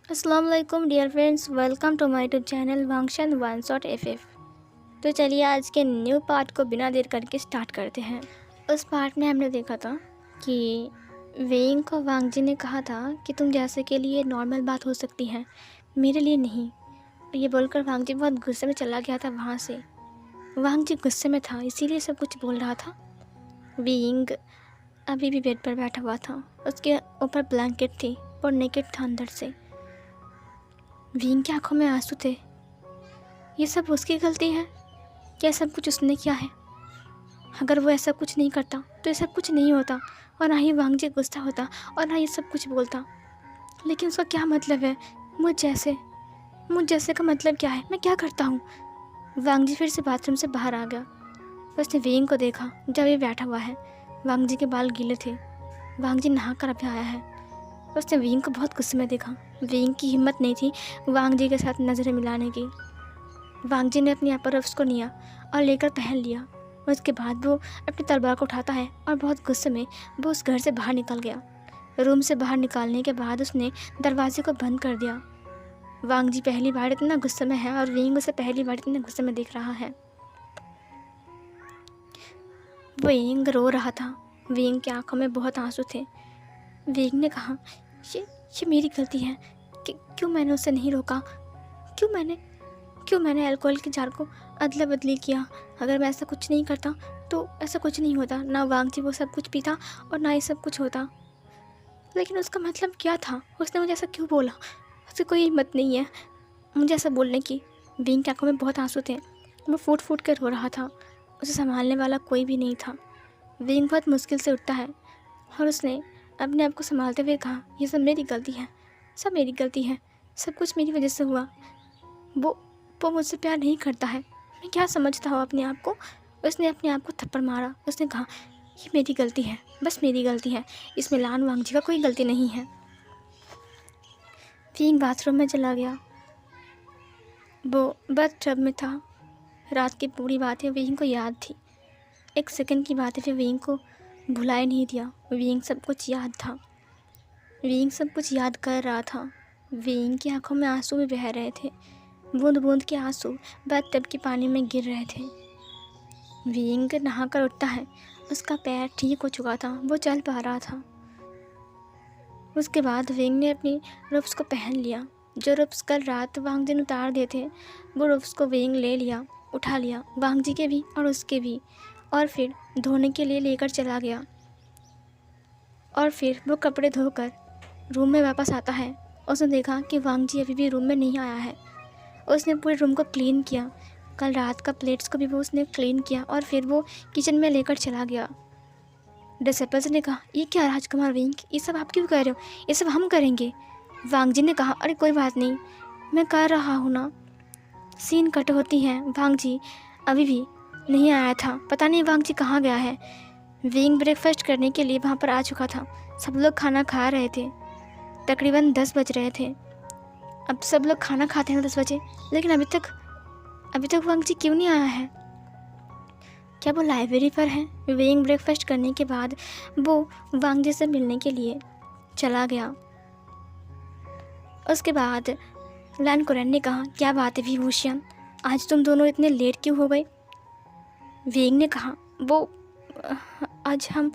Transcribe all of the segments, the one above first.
अस्सलाम वालेकुम dear friends, welcome to my YouTube channel वांगशन वन शॉट एफ। तो चलिए आज के न्यू पार्ट को बिना देर करके स्टार्ट करते हैं। उस पार्ट में हमने देखा था कि वेइंग को वांग जी ने कहा था कि तुम जैसे के लिए नॉर्मल बात हो सकती है, मेरे लिए नहीं। ये बोलकर वांग जी बहुत गुस्से में चला गया था वहाँ से। वांग जी गुस्से में था, इसीलिए सब कुछ बोल रहा था। वेइंग अभी भी बेड पर बैठा हुआ था, उसके ऊपर ब्लैंकेट थी और नेकेड था अंदर से। वेइंग की आंखों में आंसू थे। ये सब उसकी गलती है? क्या सब कुछ उसने किया है? अगर वो ऐसा कुछ नहीं करता तो ये सब कुछ नहीं होता, और ना ही वांग जी गुस्सा होता और ना ये सब कुछ बोलता। लेकिन उसका क्या मतलब है? मुझ जैसे का मतलब क्या है? मैं क्या करता हूँ? वांग जी फिर से बाथरूम से बाहर आ गया। उसने वेइंग को देखा जब ये बैठा हुआ है। वांग जी के बाल गीले थे। वांग जी नहा कर अभी आया है। उसने वेइंग को बहुत गुस्से में देखा। वेइंग की हिम्मत नहीं थी वांग जी के साथ नज़रें मिलाने की। वांग जी ने अपनी अपर रफ्स को लिया और लेकर पहन लिया। उसके बाद वो अपनी तलवार को उठाता है और बहुत गुस्से में वो उस घर से बाहर निकल गया। रूम से बाहर निकालने के बाद उसने दरवाजे को बंद कर दिया। वांग जी पहली बार इतना गुस्से में है और वेइंग उसे पहली बार इतने गुस्से में देख रहा है। वेइंग रो रहा था। वेइंग की आंखों में बहुत आंसू थे। वेइंग ने कहा, ये मेरी गलती है कि क्यों मैंने उसे नहीं रोका, क्यों मैंने अल्कोहल की जार को अदला बदली किया। अगर मैं ऐसा कुछ नहीं करता तो ऐसा कुछ नहीं होता, ना वांग जी वो सब कुछ पीता और ना ये सब कुछ होता। लेकिन उसका मतलब क्या था? उसने मुझे ऐसा क्यों बोला? उसकी कोई हिम्मत नहीं है मुझे ऐसा बोलने की। वेइंग की आंखों में बहुत आंसू थे। वो फूट फूट कर रो रहा था। उसे संभालने वाला कोई भी नहीं था। वेइंग बहुत मुश्किल से उठता है और उसने अपने आप को संभालते हुए कहा, ये सब मेरी गलती है, सब मेरी गलती है, सब कुछ मेरी वजह से हुआ। वो वो मुझसे प्यार नहीं करता है। मैं क्या समझता हूँ अपने आप को? उसने अपने आप को थप्पड़ मारा। उसने कहा, ये मेरी गलती है, बस मेरी गलती है, इसमें लान वांग जी का कोई गलती नहीं है। वेइंग बाथरूम में चला गया। वो बाथ टब में था। रात की पूरी बातें वेइंग को याद थी। एक सेकंड की बातें फिर वेइंग को भुलाए नहीं दिया। वेइंग सब कुछ याद था। वेइंग सब कुछ याद कर रहा था। वेइंग की आंखों में आंसू भी बह रहे थे। बूंद बूंद के आंसू बाथ टब के पानी में गिर रहे थे। वेइंग नहाकर उठता है। उसका पैर ठीक हो चुका था, वो चल पा रहा था। उसके बाद वेइंग ने अपनी रूब्स को पहन लिया। जो रूब्स कल रात वांग जी ने उतार दिए थे, वो रूब्स को वेइंग ले लिया, उठा लिया, वांग जी के भी और उसके भी, और फिर धोने के लिए लेकर चला गया। और फिर वो कपड़े धोकर रूम में वापस आता है। उसने देखा कि वांग जी अभी भी रूम में नहीं आया है। उसने पूरे रूम को क्लीन किया। कल रात का प्लेट्स को भी वो उसने क्लीन किया और फिर वो किचन में लेकर चला गया। डिसेबल्स ने कहा, ये क्या राजकुमार वेइंग, ये सब आप क्यों कर रहे हो? ये सब हम करेंगे। वांग जी ने कहा, अरे कोई बात नहीं, मैं कर रहा हूँ ना। सीन कट होती है। वांग जी अभी भी नहीं आया था। पता नहीं वांग जी कहाँ गया है। वेइंग ब्रेकफास्ट करने के लिए वहाँ पर आ चुका था। सब लोग खाना खा रहे थे। तकरीबन 10 बज रहे थे। अब सब लोग खाना खाते हैं 10 बजे, लेकिन अभी तक वांग जी क्यों नहीं आया है? क्या वो लाइब्रेरी पर है? वेइंग ब्रेकफास्ट करने के बाद वो वांग जी से मिलने के लिए चला गया। उसके बाद लैन कुरैन ने कहा, क्या बात है विभूषण, आज तुम दोनों इतने लेट क्यों हो गए? वेइंग ने कहा, वो आज हम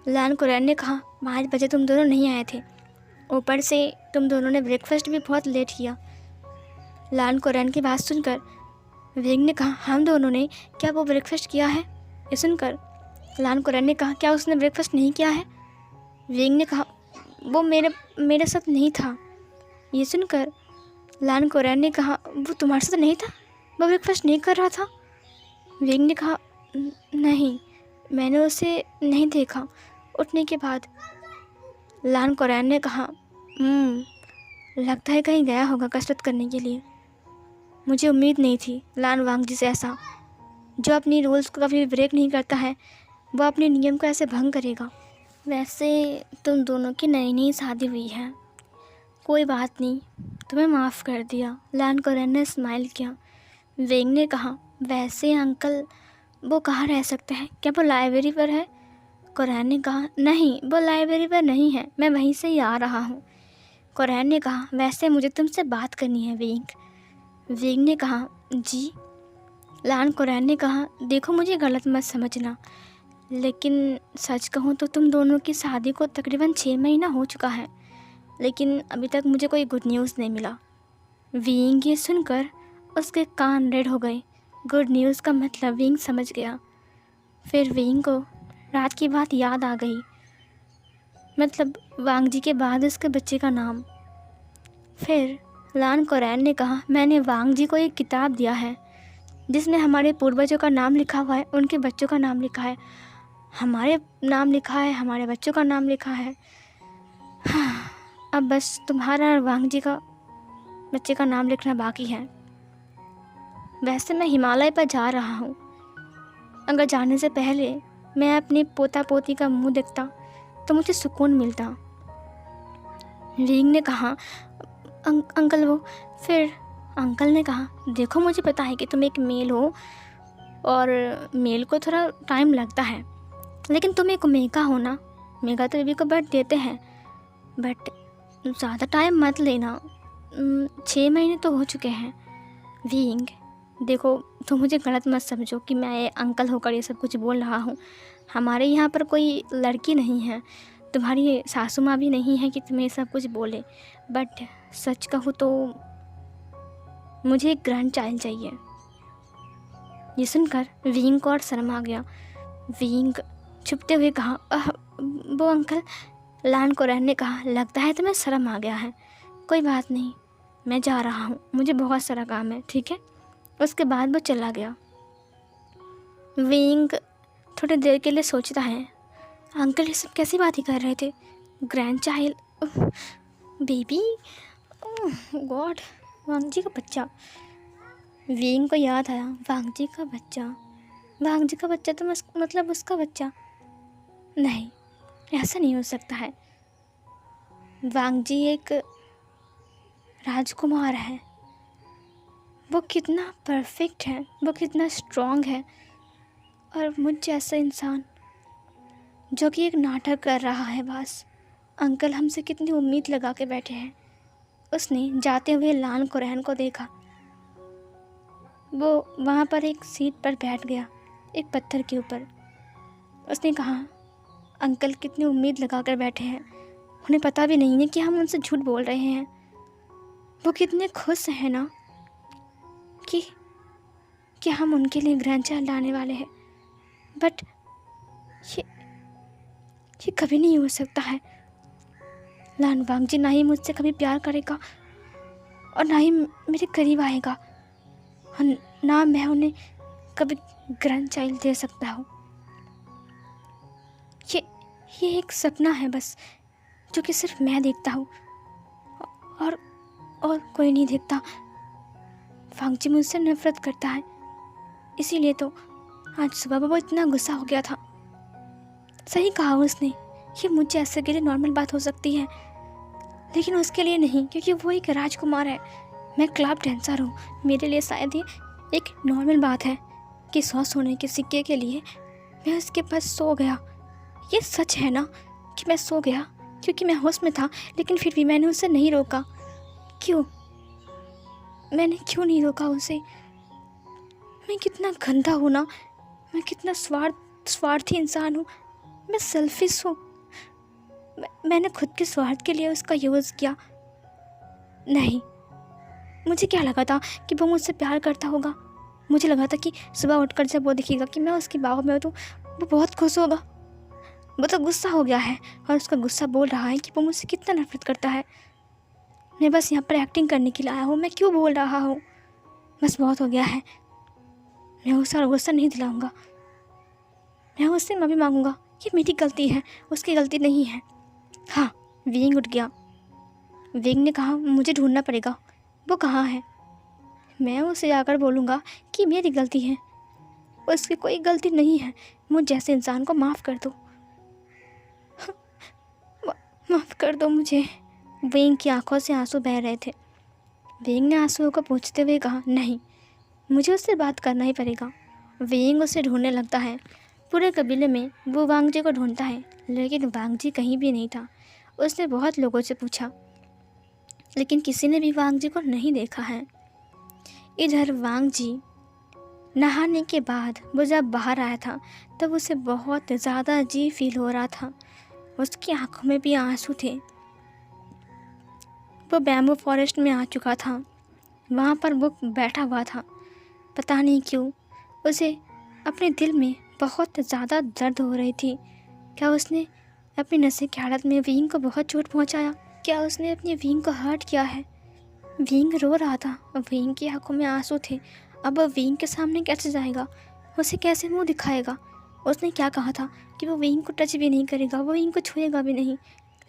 लैन कुरैन ने कहा, 5 बजे तुम दोनों नहीं आए थे, ऊपर से तुम दोनों ने ब्रेकफास्ट भी बहुत लेट किया। लैन कुरैन की बात सुनकर वेइंग ने कहा, हम दोनों ने क्या वो ब्रेकफास्ट किया है? ये सुनकर लैन कुरैन ने कहा, क्या उसने ब्रेकफास्ट नहीं किया है? वेइंग ने कहा, वो मेरे साथ नहीं था। ये सुनकर लैन कुरैन ने कहा, वो तुम्हारे साथ नहीं था? वो ब्रेकफास्ट नहीं कर रहा था? वेइंग ने कहा, नहीं, मैंने उसे नहीं देखा। उठने के बाद लैन कुरैन ने कहा, लगता है कहीं गया होगा कसरत करने के लिए। मुझे उम्मीद नहीं थी लैन वांग जी से ऐसा। जो अपनी रूल्स को कभी भी ब्रेक नहीं करता है, वो अपने नियम को ऐसे भंग करेगा। वैसे तुम दोनों की नई नई शादी हुई है, कोई बात नहीं, तुम्हें माफ़ कर दिया। लैन कुरैन ने स्माइल किया। वेइंग ने कहा, वैसे अंकल वो कहाँ रह सकते हैं? क्या वो लाइब्रेरी पर है? कुरैन ने कहा, नहीं, वो लाइब्रेरी पर नहीं है, मैं वहीं से ही आ रहा हूँ। कोरैन ने कहा, वैसे मुझे तुमसे बात करनी है विंग। विंग ने कहा, जी। लान कोरैन ने कहा, देखो मुझे गलत मत समझना, लेकिन सच कहूँ तो तुम दोनों की शादी को तकरीबन 6 महीना हो चुका है, लेकिन अभी तक मुझे कोई गुड न्यूज़ नहीं मिला। विंग ये सुनकर उसके कान रेड हो गए। गुड न्यूज़ का मतलब विंग समझ गया। फिर विंग को रात की बात याद आ गई, मतलब वांग जी के बाद उसके बच्चे का नाम। फिर लान कोरैन ने कहा, मैंने वांग जी को एक किताब दिया है जिसमें हमारे पूर्वजों का नाम लिखा हुआ है, उनके बच्चों का नाम लिखा है, हमारे नाम लिखा है, हमारे बच्चों का नाम लिखा है। हाँ, अब बस तुम्हारा और वांग जी का बच्चे का नाम लिखना बाकी है। वैसे मैं हिमालय पर जा रहा हूँ, अगर जाने से पहले मैं अपने पोता पोती का मुंह देखता तो मुझे सुकून मिलता। विंग ने कहा, अंकल वो। फिर अंकल ने कहा, देखो मुझे पता है कि तुम एक मेल हो और मेल को थोड़ा टाइम लगता है, लेकिन तुम एक ओमेगा हो ना। मेगा तो बेबी को बर्थ देते हैं, बट ज़्यादा टाइम मत लेना, 6 महीने तो हो चुके हैं। विंग देखो, तुम मुझे गलत मत समझो कि मैं अंकल होकर ये सब कुछ बोल रहा हूँ। हमारे यहाँ पर कोई लड़की नहीं है, तुम्हारी सासू माँ भी नहीं है कि तुम्हें सब कुछ बोले, बट सच कहूँ तो मुझे एक ग्रैंड चाइल्ड चाहिए। ये सुनकर विंग को और शर्म आ गया। विंग छुपते हुए कहा, वो अंकल। लान कोरैन ने कहा, लगता है तुम्हें शर्म आ गया है, कोई बात नहीं, मैं जा रहा हूँ, मुझे बहुत सारा काम है, ठीक है। उसके बाद वो चला गया। विंग थोड़ी देर के लिए सोचता है, अंकल ये सब कैसी बातें कर रहे थे, ग्रैंड चाइल्ड, बेबी, गॉड, वांग जी का बच्चा। विंग को याद आया, वांग जी का बच्चा, वांग जी का बच्चा तो मतलब उसका बच्चा। नहीं, ऐसा नहीं हो सकता है। वांग जी एक राजकुमार है, वो कितना परफेक्ट है, वो कितना स्ट्रॉन्ग है, और मुझ जैसा इंसान जो कि एक नाटक कर रहा है बस। अंकल हमसे कितनी उम्मीद लगा के बैठे हैं। उसने जाते हुए लान कोरैन को देखा, वो वहाँ पर एक सीट पर बैठ गया, एक पत्थर के ऊपर। उसने कहा, अंकल कितनी उम्मीद लगा कर बैठे हैं, उन्हें पता भी नहीं है कि हम उनसे झूठ बोल रहे हैं। वो कितने खुश हैं ना कि हम उनके लिए ग्रैंड चाइल्ड लाने वाले हैं, बट ये कभी नहीं हो सकता है। लान वांग जी ना ही मुझसे कभी प्यार करेगा और ना ही मेरे करीब आएगा, और ना मैं उन्हें कभी ग्रैंड चाइल्ड दे सकता हूँ। ये एक सपना है बस, जो कि सिर्फ मैं देखता हूँ और कोई नहीं देखता। वांग जी मुझसे नफरत करता है, इसीलिए तो आज सुबह वो इतना गुस्सा हो गया था। सही कहा उसने, ये मुझे ऐसे के लिए नॉर्मल बात हो सकती है, लेकिन उसके लिए नहीं, क्योंकि वो एक राजकुमार है, मैं क्लब डांसर हूँ। मेरे लिए शायद ये एक नॉर्मल बात है कि 100 सोने के सिक्के के लिए मैं उसके पास सो गया। ये सच है ना कि मैं सो गया, क्योंकि मैं होश में था, लेकिन फिर भी मैंने उसे नहीं रोका। क्यों? मैंने क्यों नहीं रोका उसे? मैं कितना गंदा हूँ ना, मैं कितना स्वार्थी इंसान हूँ, मैं सेल्फिश हूँ। मैंने खुद के स्वार्थ के लिए उसका यूज़ किया। नहीं, मुझे क्या लगा था कि वो मुझसे प्यार करता होगा। मुझे लगा था कि सुबह उठकर जब वो दिखेगा कि मैं उसकी बाहों में हूँ तो वो बहुत खुश होगा। वो तो गुस्सा हो गया है और उसका गुस्सा बोल रहा है कि वो मुझसे कितना नफरत करता है। मैं बस यहाँ पर एक्टिंग करने के लिए आया हूँ, मैं क्यों बोल रहा हूँ, बस बहुत हो गया है। मैं उसका गुस्सा नहीं दिलाऊंगा, मैं उससे माफ़ी मांगूंगा। ये मेरी गलती है, उसकी गलती नहीं है। हाँ, विंग उठ गया। विंग ने कहा, मुझे ढूंढना पड़ेगा, वो कहाँ है। मैं उसे जाकर बोलूँगा कि मेरी गलती है, उसकी कोई गलती नहीं है, मुझ जैसे इंसान को माफ़ कर दो, माफ़ कर दो मुझे। विंग की आंखों से आंसू बह रहे थे। विंग ने आंसुओं को पोंछते हुए कहा, नहीं, मुझे उससे बात करना ही पड़ेगा। विंग उसे ढूंढने लगता है। पूरे कबीले में वो वांग जी को ढूंढता है, लेकिन वांग जी कहीं भी नहीं था। उसने बहुत लोगों से पूछा, लेकिन किसी ने भी वांग जी को नहीं देखा है। इधर वांग जी नहाने के बाद वो जब बाहर आया था तब उसे बहुत ज़्यादा अजीब फील हो रहा था। उसकी आंखों में भी आंसू थे। वो बैम्बू फॉरेस्ट में आ चुका था। वहाँ पर वो बैठा हुआ था। पता नहीं क्यों उसे अपने दिल में बहुत ज़्यादा दर्द हो रही थी। क्या उसने अपनी नशे की हालत में विंग को बहुत चोट पहुँचाया? क्या उसने अपनी विंग को हर्ट किया है? विंग रो रहा था और विंग की आंखों में आंसू थे। अब वो विंग के सामने कैसे जाएगा? उसे कैसे मुंह दिखाएगा? उसने क्या कहा था कि वो विंग को टच भी नहीं करेगा, वो विंग को छुएगा भी नहीं।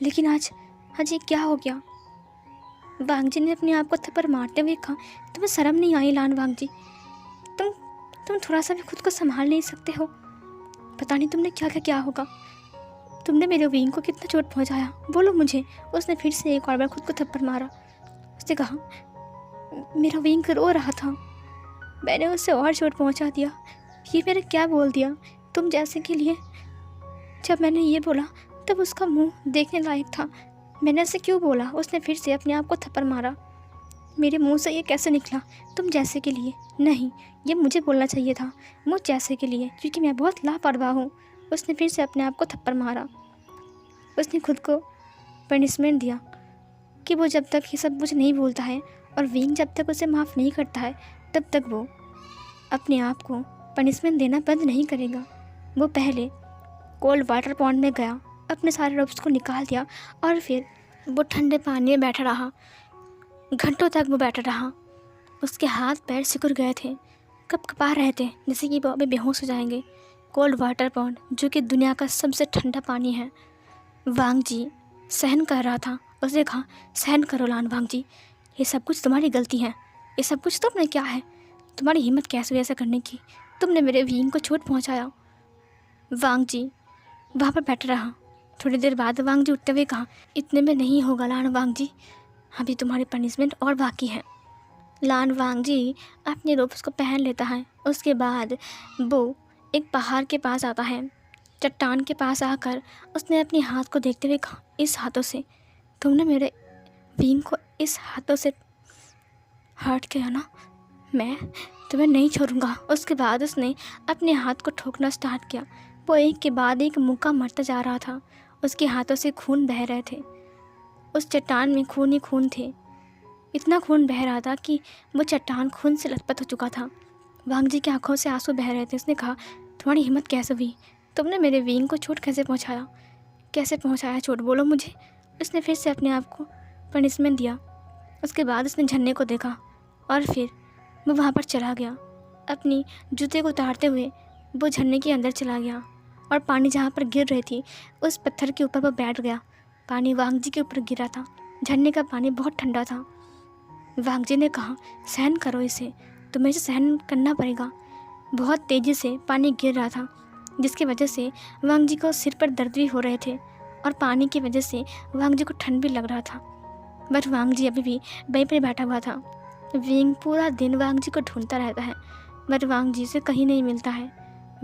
लेकिन आज ये क्या हो गया? वांग जी ने अपने आप को थप्पड़ मारते हुए कहा, तुम्हें शर्म नहीं आई लान वांग जी? तुम थोड़ा सा भी खुद को संभाल नहीं सकते हो? पता नहीं तुमने क्या क्या होगा। तुमने मेरे विंग को कितना चोट पहुंचाया, बोलो मुझे। उसने फिर से एक और बार खुद को थप्पड़ मारा। उसने कहा, मेरा विंग रो रहा था, मैंने उससे और चोट पहुंचा दिया। ये मैंने क्या बोल दिया तुम जैसे के लिए? जब मैंने ये बोला तब उसका मुंह देखने लायक था। मैंने ऐसे क्यों बोला? उसने फिर से अपने आप को थप्पड़ मारा। मेरे मुंह से ये कैसे निकला तुम जैसे के लिए? नहीं, ये मुझे बोलना चाहिए था, मुझ जैसे के लिए, क्योंकि मैं बहुत लापरवाह हूँ। उसने फिर से अपने आप को थप्पड़ मारा। उसने खुद को पनिशमेंट दिया कि वो जब तक ये सब कुछ नहीं बोलता है और विंग जब तक उसे माफ़ नहीं करता है तब तक वो अपने आप को पनिशमेंट देना बंद नहीं करेगा। वो पहले कोल्ड वाटर पॉन्ड में गया, अपने सारे रोप्स को निकाल दिया और फिर वो ठंडे पानी में बैठा रहा। घंटों तक वो बैठा रहा। उसके हाथ पैर सिकुड़ गए थे, कपकपा रहे थे जैसे कि वो अभी बेहोश हो जाएंगे। कोल्ड वाटर पॉन्ड जो कि दुनिया का सबसे ठंडा पानी है। वांग जी सहन कर रहा था। उसने कहा, सहन करो लान वांग जी, ये सब कुछ तुम्हारी गलती है। ये सब कुछ तुमने क्या है? तुम्हारी हिम्मत कैसे हुई ऐसा करने की? तुमने मेरे विंग को चोट पहुंचाया। वांग जी वहाँ पर बैठा रहा। थोड़ी देर बाद वांग जी उठते हुए कहा, इतने में नहीं होगा लान वांग जी, अभी तुम्हारी पनिशमेंट और बाकी है। लान वांग जी अपने रोप्स को पहन लेता है। उसके बाद वो एक पहाड़ के पास आता है। चट्टान के पास आकर उसने अपने हाथ को देखते हुए कहा, इस हाथों से तुमने मेरे विंग को इस हाथों से हर्ट किया ना, मैं तुम्हें नहीं छोड़ूंगा। उसके बाद उसने अपने हाथ को ठोकना स्टार्ट किया। वो एक के बाद एक मुक्का मरता जा रहा था। उसके हाथों से खून बह रहे थे। उस चट्टान में खून ही खून थे। इतना खून बह रहा था कि वो चट्टान खून से लथपथ हो चुका था। वांग जी की आंखों से आंसू बह रहे थे। उसने कहा, तुम्हारी हिम्मत कैसे हुई? तुमने मेरे विंग को चोट कैसे पहुंचाया? कैसे पहुंचाया चोट, बोलो मुझे। उसने फिर से अपने आप को पनिशमेंट दिया। उसके बाद उसने झरने को देखा और फिर वो वहाँ पर चला गया। अपनी जूते को उतारते हुए वो झरने के अंदर चला गया और पानी जहाँ पर गिर रही थी उस पत्थर के ऊपर वो बैठ गया। पानी वांग जी के ऊपर गिरा था। झरने का पानी बहुत ठंडा था। वांग जी ने कहा, सहन करो इसे, तुम्हें इसे सहन करना पड़ेगा। बहुत तेज़ी से पानी गिर रहा था जिसकी वजह से वांग जी को सिर पर दर्द भी हो रहे थे और पानी की वजह से वांग जी को ठंड भी लग रहा था। बट वांग जी अभी भी वहीं पर बैठा हुआ था। विंग पूरा दिन वांग जी को ढूंढता रहता है बट वांग जी से कहीं नहीं मिलता है।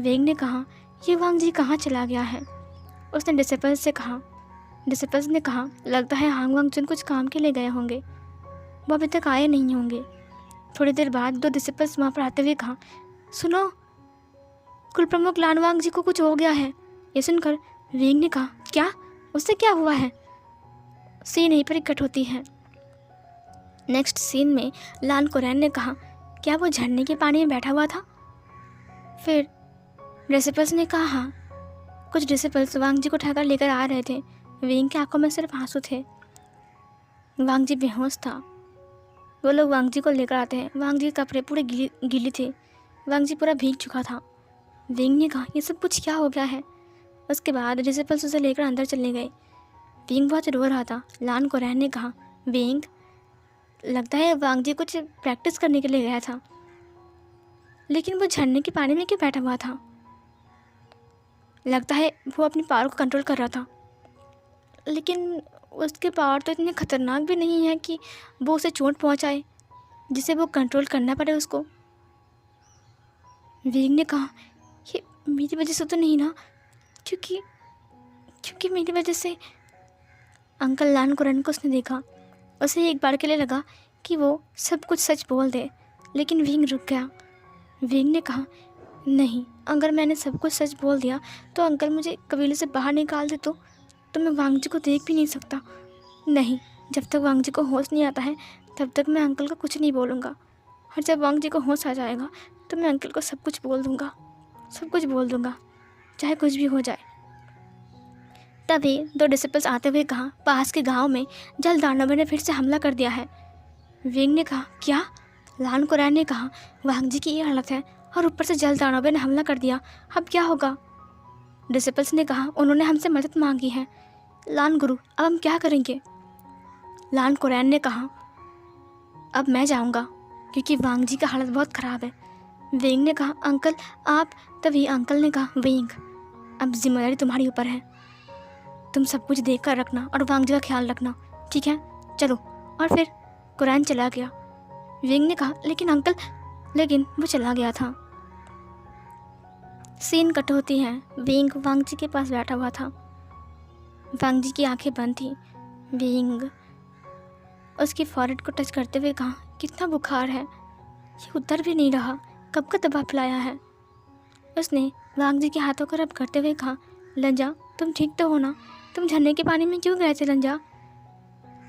विंग ने कहा, ये वांग जी कहाँ चला गया है? उसने डिसेपल्स से कहा। डिसेपल्स ने कहा, लगता है हांग वांग चुन कुछ काम के लिए गए होंगे, वो अभी तक आए नहीं होंगे। थोड़ी देर बाद दो डिसेपल्स वहाँ पर आते हुए कहा, सुनो, कुल प्रमुख लान वांग जी को कुछ हो गया है। ये सुनकर विंग ने कहा, क्या? उससे क्या हुआ है? सीन यहीं पर ही कट होती है। नेक्स्ट सीन में लान कोरैन ने कहा, क्या वो झरने के पानी में बैठा हुआ था? फिर डिसेपल्स ने कहा, हाँ। कुछ डिसेपल्स वांग जी को उठाकर लेकर आ रहे थे। विंग की आंखों में सिर्फ आंसू थे। वांग जी बेहोश था। वो लोग वांग जी को लेकर आते हैं। वांग जी के कपड़े पूरे गीले थे। वांग जी पूरा भीग चुका था। विंग ने कहा, ये सब कुछ क्या हो गया है? उसके बाद डिसेपल्स उसे लेकर अंदर चले गए। विंग बहुत रो रहा था। लान कोरैन ने कहा, विंग, लगता है वांग जी कुछ प्रैक्टिस करने के लिए गया था, लेकिन वो झरने के पानी में क्यों बैठा हुआ था? लगता है वो अपनी पावर को कंट्रोल कर रहा था, लेकिन उसके पावर तो इतने खतरनाक भी नहीं है कि वो उसे चोट पहुंचाए जिसे वो कंट्रोल करना पड़े उसको। विंग ने कहा, ये मेरी वजह से तो नहीं ना, क्योंकि मेरी वजह से। अंकल लान कोरैन को उसने देखा। उसे एक बार के लिए लगा कि वो सब कुछ सच बोल दे, लेकिन विंग रुक गया। विंग ने कहा, नहीं, अगर मैंने सब कुछ सच बोल दिया तो अंकल मुझे कबीले से बाहर निकाल दे तो मैं वांग जी को देख भी नहीं सकता। नहीं, जब तक वांग जी को होश नहीं आता है तब तक मैं अंकल को कुछ नहीं बोलूँगा, और जब वांग जी को होश आ जाएगा तो मैं अंकल को सब कुछ बोल दूँगा, सब कुछ बोल दूँगा, चाहे कुछ भी हो जाए। तभी 2 डिसिपल्स आते हुए कहा, पास के गांव में जल दानवों ने फिर से हमला कर दिया है। विंग ने कहा, क्या? लान कुरैन ने कहा, वांग जी की ये हालत है और ऊपर से जल दानवों ने हमला कर दिया, अब क्या होगा? डिसिपल्स ने कहा, उन्होंने हमसे मदद मांगी है लान गुरु, अब हम क्या करेंगे? लान कुरैन ने कहा, अब मैं जाऊंगा क्योंकि वांग जी का हालत बहुत ख़राब है। विंग ने कहा, अंकल आप। तभी अंकल ने कहा, विंग, अब जिम्मेदारी तुम्हारी ऊपर है, तुम सब कुछ देख कर रखना और वांग जी का ख्याल रखना, ठीक है? चलो। और फिर कुरैन चला गया। विंग ने कहा, लेकिन अंकल। लेकिन वो चला गया था। सीन कट होती है। विंग वांग जी के पास बैठा हुआ था। वांग जी की आंखें बंद थी। विंग उसकी फॉरहेड को टच करते हुए कहा, कितना बुखार है, ये उतर भी नहीं रहा, कब का दवा पिलाया है? उसने वांग जी के हाथों को रब करते हुए कहा, लंजा तुम ठीक तो हो ना? तुम झरने के पानी में क्यों गए थे लंजा?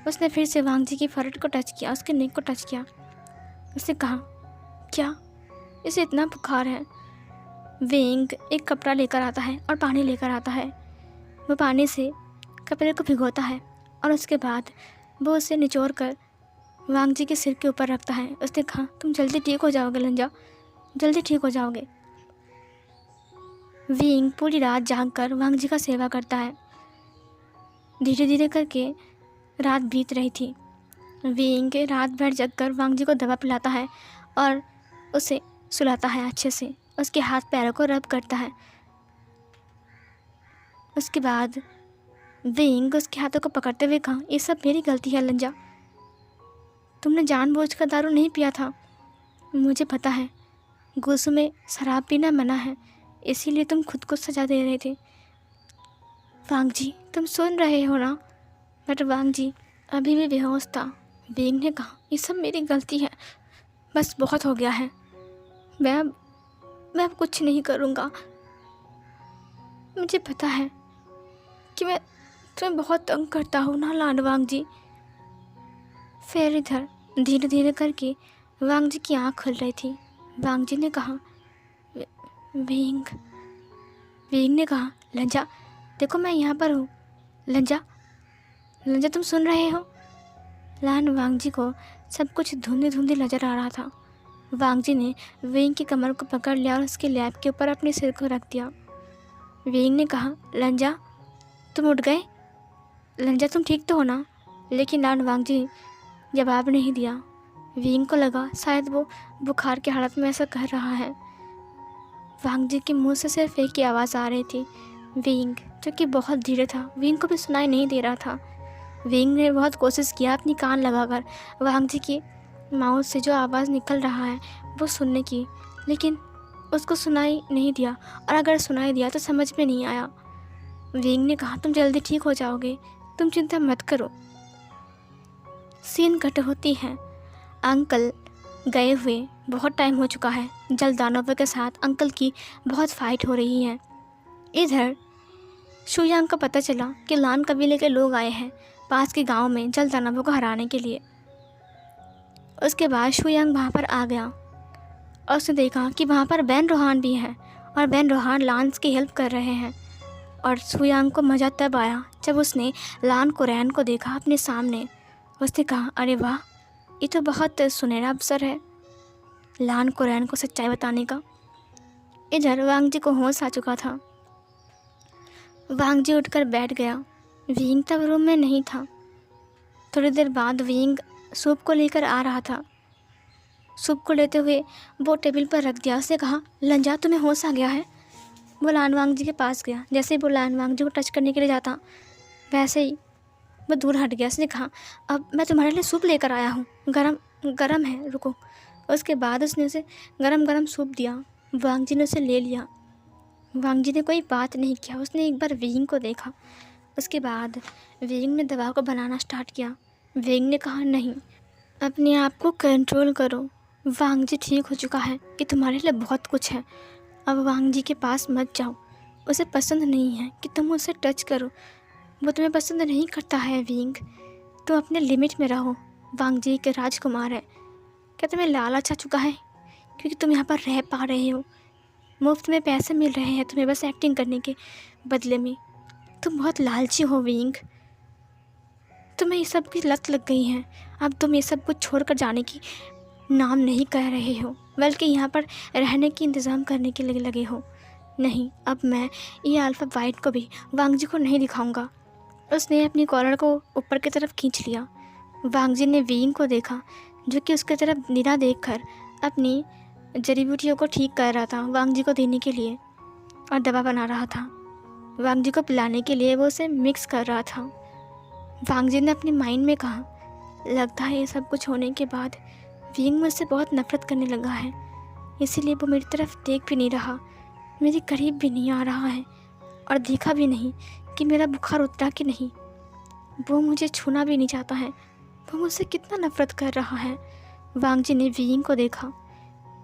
उसने फिर से वांग जी की फॉरहेड को टच किया, उसके नेक को टच किया। उसने कहा, क्या इसे इतना बुखार है? विंग एक कपड़ा लेकर आता है और पानी लेकर आता है। वो पानी से कपड़े को भिगोता है और उसके बाद वो उसे निचोड़ कर वांग जी के सिर के ऊपर रखता है। उसने कहा, तुम जल्दी ठीक हो जाओगे लंजा, जल्दी ठीक हो जाओगे। विंग पूरी रात जाग कर वांग जी का सेवा करता है। धीरे धीरे करके रात बीत रही थी। विंग रात भर जग कर वांग जी को दवा पिलाता है और उसे सुलाता है अच्छे से, उसके हाथ पैरों को रब करता है। उसके बाद विंग उसके हाथों को पकड़ते हुए कहा, ये सब मेरी गलती है लंजा, तुमने जानबूझकर दारू नहीं पिया था, मुझे पता है गुस्सू में शराब पीना मना है, इसीलिए तुम खुद को सजा दे रहे थे। वांग जी तुम सुन रहे हो ना? बट वांग जी अभी भी बेहोश था। विंग ने कहा, ये सब मेरी गलती है, बस बहुत हो गया है, मैं अब कुछ नहीं करूँगा। मुझे पता है कि मैं तुम्हें बहुत तंग करता हूँ ना लान वांग जी। फिर इधर धीरे धीरे करके वांग जी की आँख खुल रही थी। वांग जी ने कहा, विंग। विंग ने कहा, लंजा देखो मैं यहाँ पर हूँ, लंजा तुम सुन रहे हो? लान वांग जी को सब कुछ धुंधली धुंधली नजर आ रहा था। वांग जी ने विंग की कमर को पकड़ लिया और उसके लैब के ऊपर अपने सिर को रख दिया। विंग ने कहा, लंजा तुम उठ गए? लंजा तुम ठीक तो हो ना? लेकिन लान वांग जी जवाब नहीं दिया। विंग को लगा शायद वो बुखार की हालत में ऐसा कह रहा है। वांग जी के मुंह से सिर्फ एक ही आवाज़ आ रही थी, विंग, जो कि बहुत धीरे था, विंग को भी सुनाई नहीं दे रहा था। विंग ने बहुत कोशिश किया अपनी कान लगाकर वांग जी की माउथ से जो आवाज़ निकल रहा है वो सुनने की, लेकिन उसको सुनाई नहीं दिया, और अगर सुनाई दिया तो समझ में नहीं आया। विंग ने कहा, तुम जल्दी ठीक हो जाओगे, तुम चिंता मत करो। सीन कट होती है। अंकल गए हुए बहुत टाइम हो चुका है। जल दानवों के साथ अंकल की बहुत फाइट हो रही है। इधर शुयांग को पता चला कि लान कबीले के लोग आए हैं पास के गांव में जल दानवों को हराने के लिए। उसके बाद शुयांग वहाँ पर आ गया और उसने देखा कि वहाँ पर बैन रोहान भी है और बैन रोहान लान्स की हेल्प कर रहे हैं। और शुयांग को मज़ा तब आया जब उसने लान कुरैन को देखा अपने सामने। उसने कहा, अरे वाह, ये तो बहुत सुनहरा अवसर है लान कुरैन को सच्चाई बताने का। इधर वांग जी को होश आ चुका था। वांग जी उठकर बैठ गया। विंग तब रूम में नहीं था। थोड़ी देर बाद विंग सूप को लेकर आ रहा था। सूप को लेते हुए वो टेबल पर रख दिया। उसने कहा, लंजा तुम्हें होश आ गया है? वो लान वांग जी के पास गया। जैसे ही वो लान वांग जी को टच करने के लिए जाता वैसे ही वो दूर हट गया। उसने कहा, अब मैं तुम्हारे लिए सूप लेकर आया हूँ, गरम है, रुको। उसके बाद उसने उसे गरम सूप दिया। वांग जी ने उसे ले लिया। वांग जी ने कोई बात नहीं किया। उसने एक बार विंग को देखा। उसके बाद विंग ने दवा को बनाना स्टार्ट किया। वेंग ने कहा, नहीं, अपने आप को कंट्रोल करो। वांग जी ठीक हो चुका है कि तुम्हारे लिए बहुत कुछ है। अब वांग जी के पास मत जाओ। उसे पसंद नहीं है कि तुम उसे टच करो। वो तुम्हें पसंद नहीं करता है विंग। तुम अपने लिमिट में रहो। वांग जी के राजकुमार है। क्या तुम्हें लालच आ चुका है क्योंकि तुम यहाँ पर रह पा रहे हो? मुफ्त में पैसे मिल रहे हैं तुम्हें बस एक्टिंग करने के बदले में। तुम बहुत लालची हो विंग। तुम्हें ये सब की लत लग गई है। अब तुम ये सब कुछ छोड़कर जाने की नाम नहीं कह रहे हो, बल्कि यहाँ पर रहने की इंतज़ाम करने के लिए लगे हो। नहीं, अब मैं ये अल्फ़ा वाइट को भी वांग जी को नहीं दिखाऊंगा। उसने अपनी कॉलर को ऊपर की तरफ खींच लिया। वांग जी ने विंग को देखा, जो कि उसकी तरफ निगाह देखकर अपनी जड़ी बूटियों को ठीक कर रहा था वांग जी को देने के लिए, और दवा बना रहा था। वांग जी को पिलाने के लिए वो उसे मिक्स कर रहा था। वांग जी ने अपने माइंड में कहा, लगता है ये सब कुछ होने के बाद विंग मुझसे बहुत नफरत करने लगा है, इसीलिए वो मेरी तरफ देख भी नहीं रहा, मेरे करीब भी नहीं आ रहा है, और देखा भी नहीं कि मेरा बुखार उतरा कि नहीं। वो मुझे छूना भी नहीं चाहता है। वो मुझसे कितना नफरत कर रहा है। वांग जी ने विंग को देखा।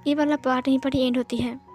ये वाला पार्ट यहीं पर ही एंड होती है।